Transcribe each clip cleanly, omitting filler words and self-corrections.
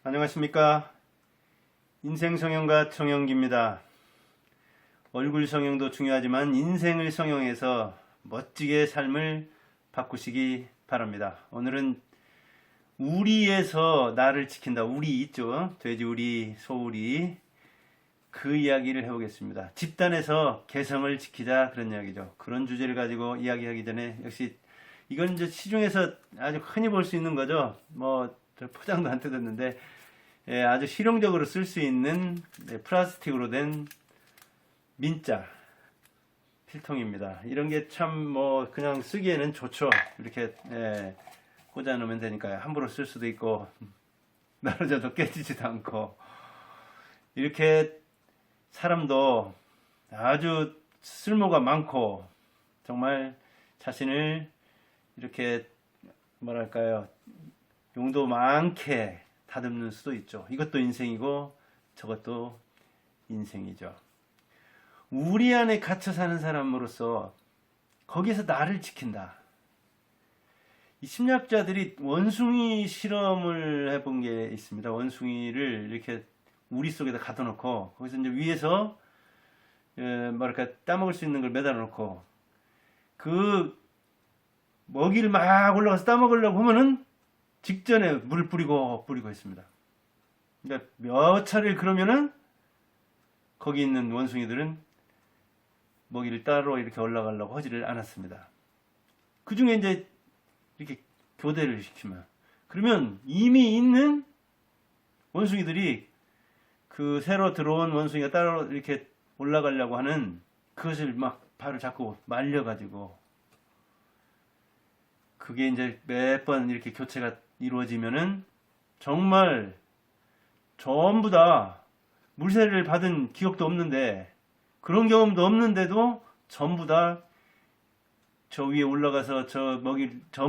안녕하십니까. 인생성형가 청영기입니다. 얼굴 성형도 중요하지만 인생을 성형해서 멋지게 삶을 바꾸시기 바랍니다. 오늘은 우리에서 나를 지킨다. 우리 있죠. 돼지우리, 소우리. 그 이야기를 해보겠습니다. 집단에서 개성을 지키자, 그런 이야기죠. 그런 주제를 가지고 이야기하기 전에 역시 이건 이제 시중에서 아주 흔히 볼 수 있는 거죠. 포장도 안 뜯었는데 아주 실용적으로 쓸 수 있는 플라스틱으로 된 민자 필통입니다. 이런 게 참 그냥 쓰기에는 좋죠. 이렇게 꽂아 놓으면 되니까요. 함부로 쓸 수도 있고 나눠져도 깨지지도 않고, 이렇게 사람도 아주 쓸모가 많고 정말 자신을 이렇게 뭐랄까요, 용도 많게 다듬는 수도 있죠. 이것도 인생이고 저것도 인생이죠. 우리 안에 갇혀 사는 사람으로서 거기에서 나를 지킨다. 이 심리학자들이 원숭이 실험을 해본 게 있습니다. 원숭이를 이렇게 우리 속에다 가둬놓고 거기서 이제 위에서 뭐랄까 따먹을 수 있는 걸 매달아 놓고 그 먹이를 막 올라가서 따먹으려고 하면은 직전에 물 뿌리고 했습니다. 그러니까 몇 차례를 그러면은 거기 있는 원숭이들은 먹이를 따로 이렇게 올라가려고 하지를 않았습니다. 그 중에 이제 이렇게 교대를 시키면, 그러면 이미 있는 원숭이들이 그 새로 들어온 원숭이가 따로 이렇게 올라가려고 하는 그것을 막 발을 잡고 말려가지고, 그게 이제 몇 번 이렇게 교체가 이루어지면은 정말 전부 다 물세를 받은 기억도 없는데, 그런 경험도 없는데도 전부 다 저 위에 올라가서 저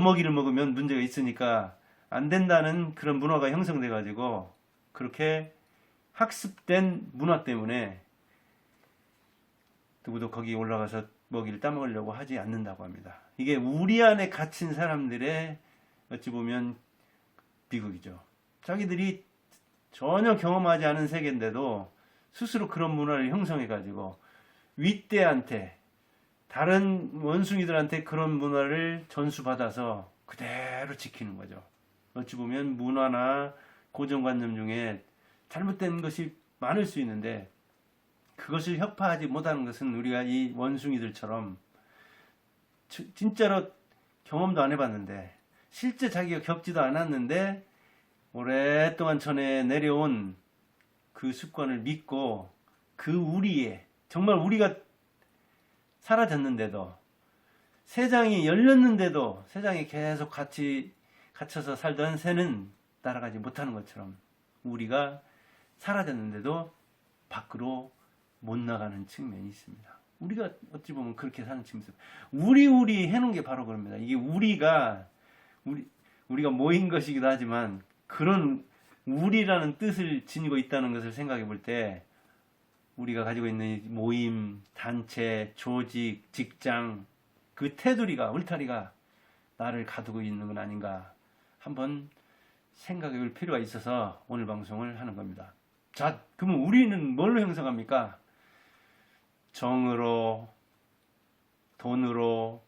먹이를 먹으면 문제가 있으니까 안 된다는 그런 문화가 형성돼 가지고, 그렇게 학습된 문화 때문에 누구도 거기 올라가서 먹이를 따먹으려고 하지 않는다고 합니다. 이게 우리 안에 갇힌 사람들의 어찌 보면 비극이죠. 자기들이 전혀 경험하지 않은 세계인데도 스스로 그런 문화를 형성해 가지고 윗대한테, 다른 원숭이들한테 그런 문화를 전수받아서 그대로 지키는 거죠. 어찌 보면 문화나 고정관념 중에 잘못된 것이 많을 수 있는데, 그것을 혁파하지 못하는 것은 우리가 이 원숭이들처럼 진짜로 경험도 안 해봤는데, 실제 자기가 겪지도 않았는데 오랫동안 전에 내려온 그 습관을 믿고, 그 우리에 정말 우리가 사라졌는데도, 새장이 열렸는데도 새장이 계속 같이 갇혀서 살던 새는 날아가지 못하는 것처럼, 우리가 사라졌는데도 밖으로 못 나가는 측면이 있습니다. 우리가 어찌 보면 그렇게 사는 측면이 있습니다. 우리 해놓은 게 바로 그럽니다. 이게 우리가 모인 것이기도 하지만, 그런 우리라는 뜻을 지니고 있다는 것을 생각해 볼 때, 우리가 가지고 있는 모임, 단체, 조직, 직장, 그 테두리가, 울타리가 나를 가두고 있는 건 아닌가 한번 생각해 볼 필요가 있어서 오늘 방송을 하는 겁니다. 자, 그러면 우리는 뭘로 형성합니까? 정으로, 돈으로,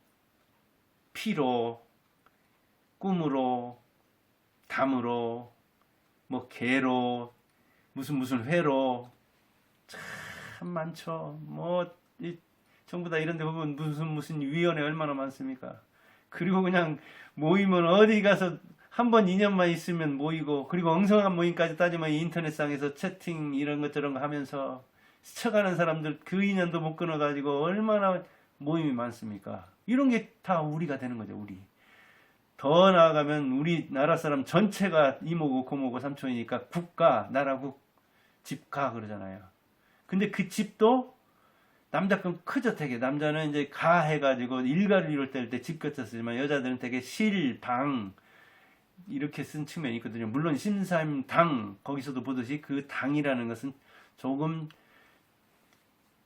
피로, 꿈으로, 담으로, 개로, 무슨 회로, 참 많죠. 전부 다 이런 데 보면 무슨 위원회 얼마나 많습니까? 그리고 그냥 모이면 어디 가서 한 번 2년만 있으면 모이고, 그리고 엉성한 모임까지 따지면 인터넷상에서 채팅 이런 것 저런 거 하면서 스쳐가는 사람들 그 인연도 못 끊어가지고 얼마나 모임이 많습니까? 이런 게 다 우리가 되는 거죠. 우리. 더 나아가면 우리나라 사람 전체가 이모고 고모고 삼촌이니까 국가, 나라국, 집가 그러잖아요. 근데 그 집도 남자 건 크죠. 되게 남자는 이제 가 해가지고 일가를 이룰 때 집같이 쓰지만, 여자들은 되게 실, 방 이렇게 쓴 측면이 있거든요. 물론 신사임 당, 거기서도 보듯이 그 당이라는 것은 조금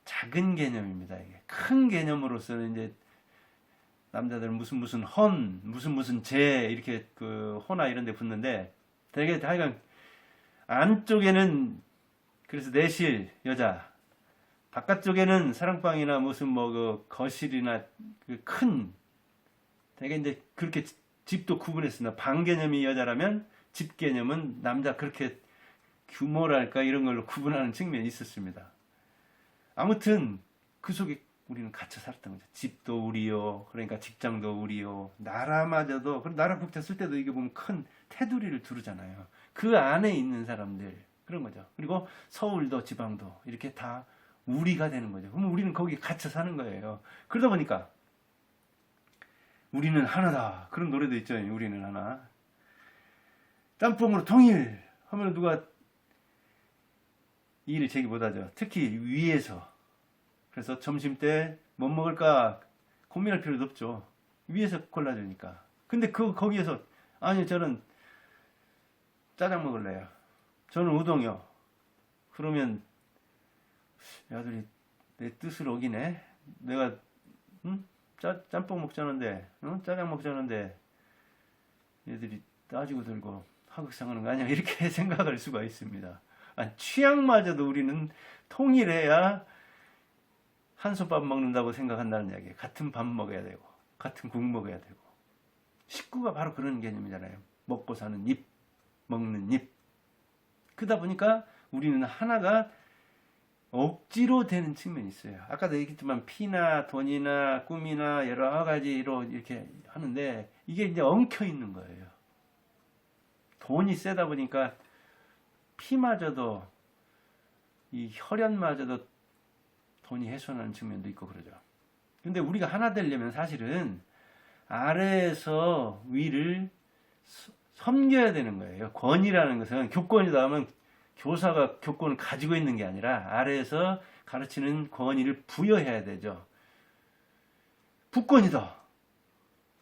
작은 개념입니다. 이게 큰 개념으로서는 이제 남자들은 무슨 헌, 무슨 제 이렇게 그 호나 이런 데 붙는데, 되게 하여간 안쪽에는 그래서 내실 여자, 바깥쪽에는 사랑방이나 무슨 뭐 그 거실이나 그 큰 되게 이제 그렇게 집도 구분했습니다. 방 개념이 여자라면 집 개념은 남자, 그렇게 규모랄까 이런 걸로 구분하는 측면이 있었습니다. 아무튼 그 속에 우리는 갇혀 살았던 거죠. 집도 우리요, 그러니까 직장도 우리요, 나라마저도, 그럼 나라 국자 쓸 때도 이게 보면 큰 테두리를 두르잖아요. 그 안에 있는 사람들, 그런 거죠. 그리고 서울도 지방도 이렇게 다 우리가 되는 거죠. 그럼 우리는 거기 갇혀 사는 거예요. 그러다 보니까 우리는 하나다. 그런 노래도 있죠. 우리는 하나. 짬뽕으로 통일 하면 누가 이의를 제기 못하죠. 특히 위에서. 그래서 점심 때 뭐 먹을까 고민할 필요도 없죠. 위에서 골라주니까. 근데 거기에서 아니 저는 짜장 먹을래요. 저는 우동이요. 그러면 야들이 내 뜻을 어기네. 내가 짬뽕 먹자는데 짜장 먹자는데 얘들이 따지고 들고 하극상하는 거 아니야, 이렇게 생각할 수가 있습니다. 아니, 취향마저도 우리는 통일해야 한솥밥 먹는다고 생각한다는 이야기예요. 같은 밥 먹어야 되고 같은 국 먹어야 되고. 식구가 바로 그런 개념이잖아요. 먹고 사는 입, 먹는 입. 그러다 보니까 우리는 하나가 억지로 되는 측면이 있어요. 아까도 얘기했지만 피나 돈이나 꿈이나 여러 가지로 이렇게 하는데 이게 이제 엉켜 있는 거예요. 돈이 세다 보니까 피마저도, 이 혈연마저도 돈이 훼손하는 측면도 있고 그러죠. 근데 우리가 하나 되려면 사실은 아래에서 위를 섬겨야 되는 거예요. 권위라는 것은 교권이다 하면 교사가 교권을 가지고 있는 게 아니라 아래에서 가르치는 권위를 부여해야 되죠. 부권이다.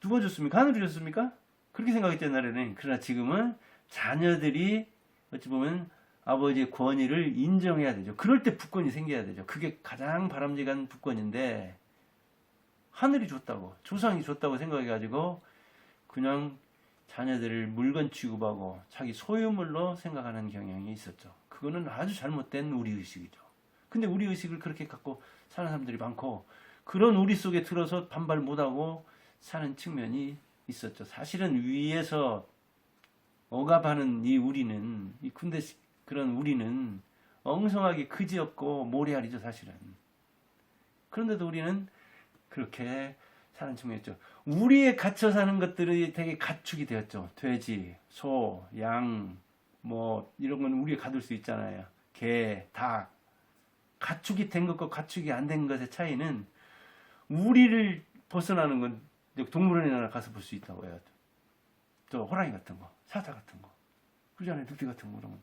누가 줬습니까? 하늘이 줬습니까? 그렇게 생각했던 날에는. 그러나 지금은 자녀들이 어찌 보면 아버지의 권위를 인정해야 되죠. 그럴 때 부권이 생겨야 되죠. 그게 가장 바람직한 부권인데 하늘이 줬다고, 조상이 줬다고 생각해가지고 그냥 자녀들을 물건 취급하고 자기 소유물로 생각하는 경향이 있었죠. 그거는 아주 잘못된 우리의식이죠. 근데 우리의식을 그렇게 갖고 사는 사람들이 많고, 그런 우리 속에 들어서 반발 못하고 사는 측면이 있었죠. 사실은 위에서 억압하는 이 우리는, 이 군대 그런 우리는 엉성하게 그지없고 모래알이죠, 사실은. 그런데도 우리는 그렇게 사는 측면이었죠. 우리에 갇혀 사는 것들이 되게 가축이 되었죠. 돼지, 소, 양, 뭐 이런 건 우리에 가둘 수 있잖아요. 개, 닭. 가축이 된 것과 가축이 안 된 것의 차이는 우리를 벗어나는 건 동물원에 가서 볼 수 있다고 해요. 또 호랑이 같은 거, 사자 같은 거, 그러잖아요. 늑대 같은 거, 그런 거.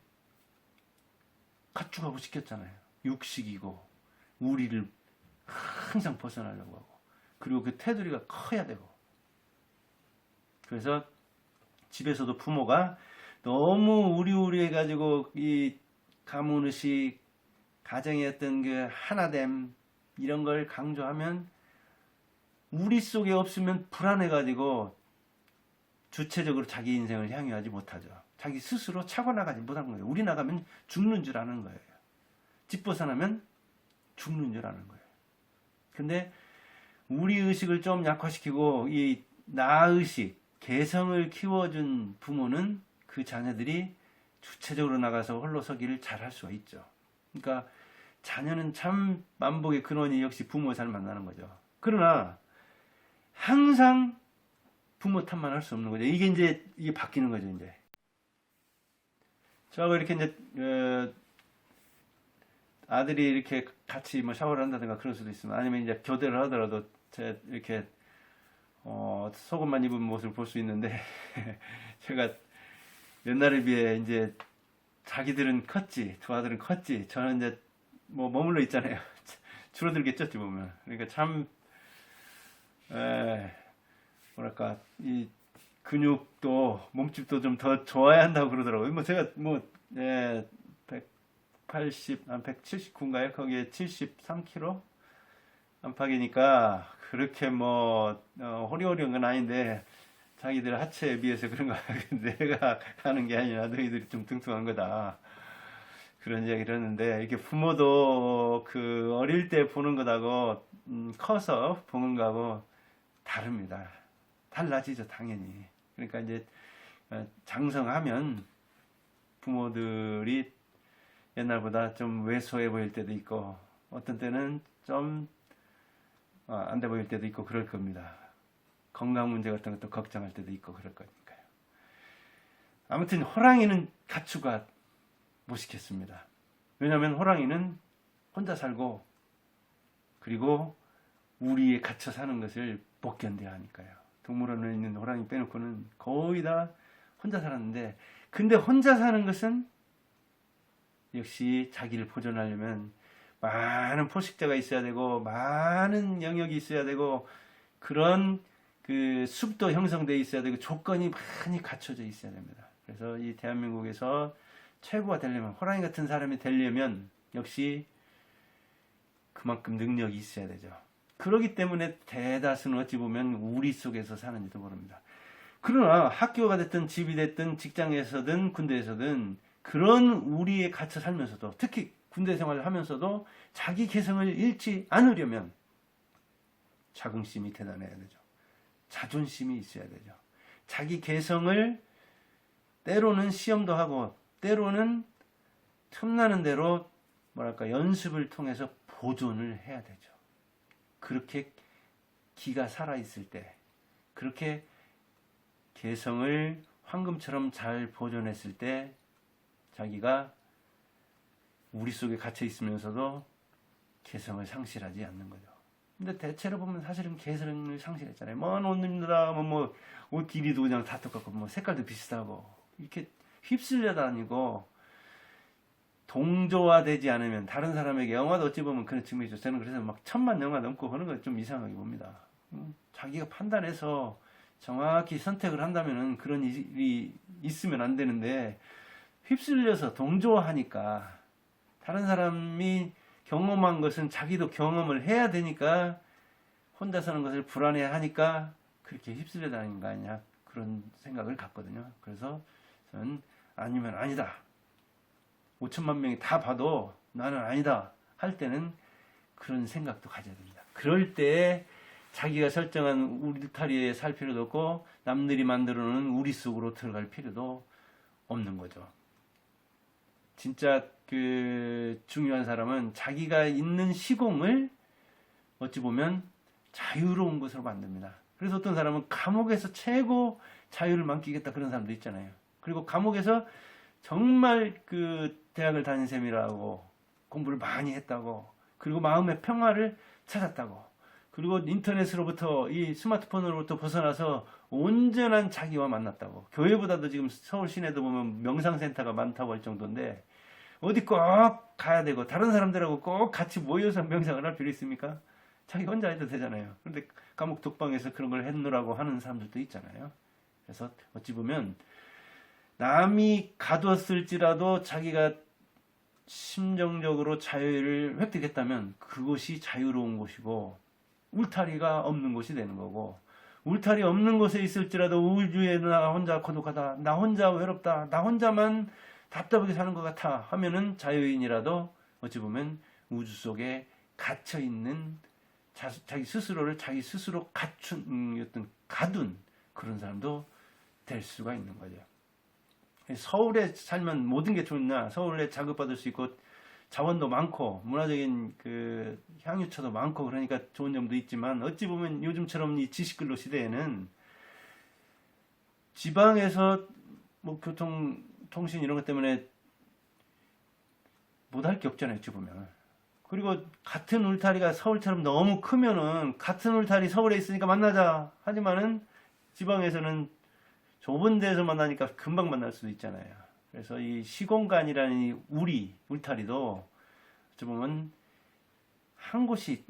가축하고 시켰잖아요. 육식이고 우리를 항상 벗어나려고 하고, 그리고 그 테두리가 커야 되고. 그래서 집에서도 부모가 너무 우리우리해가지고 이 가문의식, 가정의 어떤 그 하나됨 이런 걸 강조하면 우리 속에 없으면 불안해가지고 주체적으로 자기 인생을 향유하지 못하죠. 자기 스스로 차고 나가지 못하는 거예요. 우리 나가면 죽는 줄 아는 거예요. 집 벗어나면 죽는 줄 아는 거예요. 근데 우리 의식을 좀 약화시키고 이 나의식, 개성을 키워준 부모는 그 자녀들이 주체적으로 나가서 홀로 서기를 잘할 수가 있죠. 그러니까 자녀는 참 만복의 근원이 역시 부모 잘 만나는 거죠. 그러나 항상 부모 탓만 할 수 없는 거죠. 이게 바뀌는 거죠, 이제. 저하고 이렇게 이제 아들이 이렇게 같이 뭐 샤워를 한다든가 그럴 수도 있으면, 아니면 이제 교대를 하더라도 제 이렇게 속옷만 입은 모습을 볼 수 있는데 제가 옛날에 비해 이제 자기들은 컸지, 두 아들은 컸지, 저는 이제 뭐 머물러 있잖아요. 줄어들겠죠, 보면. 그러니까 참 뭐랄까, 이 근육도 몸집도 좀 더 좋아야 한다고 그러더라고요. 뭐 제가 뭐 180, 한 179인가요? 거기에 73kg 안팎이니까 그렇게 뭐 호리호리한 건 아닌데 자기들 하체에 비해서 그런 거 내가 하는 게 아니라 너희들이 좀 뚱뚱한 거다. 그런 이야기를 했는데, 이렇게 부모도 그 어릴 때 보는 것하고 커서 보는 거하고 다릅니다. 달라지죠, 당연히. 그러니까 이제 장성하면 부모들이 옛날보다 좀 왜소해 보일 때도 있고, 어떤 때는 좀 안 돼 보일 때도 있고 그럴 겁니다. 건강 문제 같은 것도 걱정할 때도 있고 그럴 거니까요. 아무튼 호랑이는 가축화 못 시켰습니다. 왜냐하면 호랑이는 혼자 살고, 그리고 우리에 갇혀 사는 것을 못 견뎌야 하니까요. 동물원에 있는 호랑이 빼놓고는 거의 다 혼자 살았는데, 근데 혼자 사는 것은 역시 자기를 보존하려면 많은 포식자가 있어야 되고, 많은 영역이 있어야 되고, 그런 그 숲도 형성되어 있어야 되고, 조건이 많이 갖춰져 있어야 됩니다. 그래서 이 대한민국에서 최고가 되려면, 호랑이 같은 사람이 되려면 역시 그만큼 능력이 있어야 되죠. 그렇기 때문에 대다수는 어찌 보면 우리 속에서 사는지도 모릅니다. 그러나 학교가 됐든 집이 됐든 직장에서든 군대에서든 그런 우리에 갇혀 살면서도, 특히 군대 생활을 하면서도 자기 개성을 잃지 않으려면 자긍심이 대단해야 되죠. 자존심이 있어야 되죠. 자기 개성을 때로는 시험도 하고, 때로는 틈나는 대로 연습을 통해서 보존을 해야 되죠. 그렇게 기가 살아있을 때, 그렇게 개성을 황금처럼 잘 보존했을 때 자기가 우리 속에 갇혀 있으면서도 개성을 상실하지 않는 거죠. 근데 대체로 보면 사실은 개성을 상실했잖아요. 옷 입는다, 옷 길이도 그냥 다 똑같고, 색깔도 비슷하고, 이렇게 휩쓸려 다니고, 동조화되지 않으면 다른 사람에게, 영화도 어찌 보면 그런 측면이죠. 저는 그래서 1000만 영화 넘고 그런 걸 좀 이상하게 봅니다. 자기가 판단해서 정확히 선택을 한다면은 그런 일이 있으면 안 되는데, 휩쓸려서 동조하니까, 다른 사람이 경험한 것은 자기도 경험을 해야 되니까, 혼자 사는 것을 불안해하니까 그렇게 휩쓸려 다니는 거 아니냐, 그런 생각을 갖거든요. 그래서 저는 아니면 아니다, 5천만 명이 다 봐도 나는 아니다 할 때는 그런 생각도 가져야 됩니다. 그럴 때 자기가 설정한 울타리에 살 필요도 없고, 남들이 만들어 놓은 우리 속으로 들어갈 필요도 없는 거죠. 진짜 그 중요한 사람은 자기가 있는 시공을 어찌 보면 자유로운 것으로 만듭니다. 그래서 어떤 사람은 감옥에서 최고 자유를 만끽했다, 그런 사람도 있잖아요. 그리고 감옥에서 정말 그 대학을 다닌 셈이라고, 공부를 많이 했다고, 그리고 마음의 평화를 찾았다고, 그리고 인터넷으로부터, 이 스마트폰으로부터 벗어나서 온전한 자기와 만났다고. 교회보다도 지금 서울 시내도 보면 명상센터가 많다고 할 정도인데, 어디 꼭 가야 되고 다른 사람들하고 꼭 같이 모여서 명상을 할 필요 있습니까? 자기 혼자 해도 되잖아요. 그런데 감옥 독방에서 그런 걸 했노라고 하는 사람들도 있잖아요. 그래서 어찌 보면 남이 가뒀을지라도 자기가 심정적으로 자유를 획득했다면 그것이 자유로운 곳이고, 울타리가 없는 곳이 되는 거고, 울타리 없는 곳에 있을지라도 우주에 나 혼자 고독하다, 나 혼자 외롭다, 나 혼자만 답답하게 사는 것 같아 하면은 자유인이라도 어찌 보면 우주 속에 갇혀 있는, 자기 스스로를 자기 스스로 가둔 그런 사람도 될 수가 있는 거죠. 서울에 살면 모든 게 좋냐? 서울에 자극받을 수 있고 자원도 많고 문화적인 그 향유처도 많고 그러니까 좋은 점도 있지만, 어찌 보면 요즘처럼 이 지식근로 시대에는 지방에서 교통, 통신 이런 것 때문에 못할 게 없잖아요, 어찌 보면. 그리고 같은 울타리가 서울처럼 너무 크면은 같은 울타리 서울에 있으니까 만나자 하지만은 지방에서는 좁은 데서 만나니까 금방 만날 수도 있잖아요. 그래서 이 시공간이라는 이 울타리도 어찌 보면 한 곳이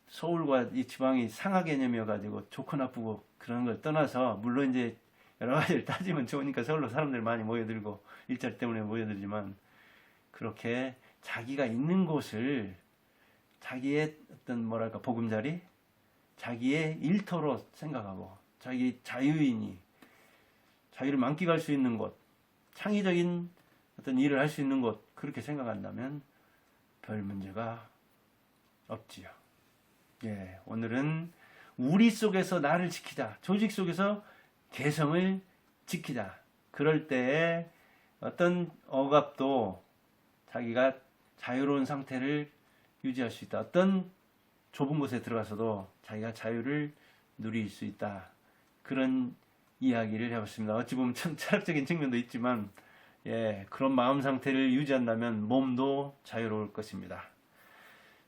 서울과 이 지방이 상하 개념이어가지고 좋고 나쁘고 그런 걸 떠나서, 물론 이제 여러 가지를 따지면 좋으니까 서울로 사람들 많이 모여들고 일자리 때문에 모여들지만, 그렇게 자기가 있는 곳을 자기의 어떤 보금자리, 자기의 일터로 생각하고 자기 자유인이 자유를 만끽할 수 있는 곳, 창의적인 어떤 일을 할 수 있는 곳, 그렇게 생각한다면 별 문제가 없지요. 예, 오늘은 우리 속에서 나를 지키자. 조직 속에서 개성을 지키자. 그럴 때에 어떤 억압도 자기가 자유로운 상태를 유지할 수 있다. 어떤 좁은 곳에 들어가서도 자기가 자유를 누릴 수 있다. 그런 이야기를 해봤습니다. 어찌 보면 참 철학적인 측면도 있지만, 예, 그런 마음 상태를 유지한다면 몸도 자유로울 것입니다.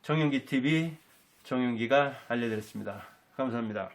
정용기 TV 정용기가 알려드렸습니다. 감사합니다.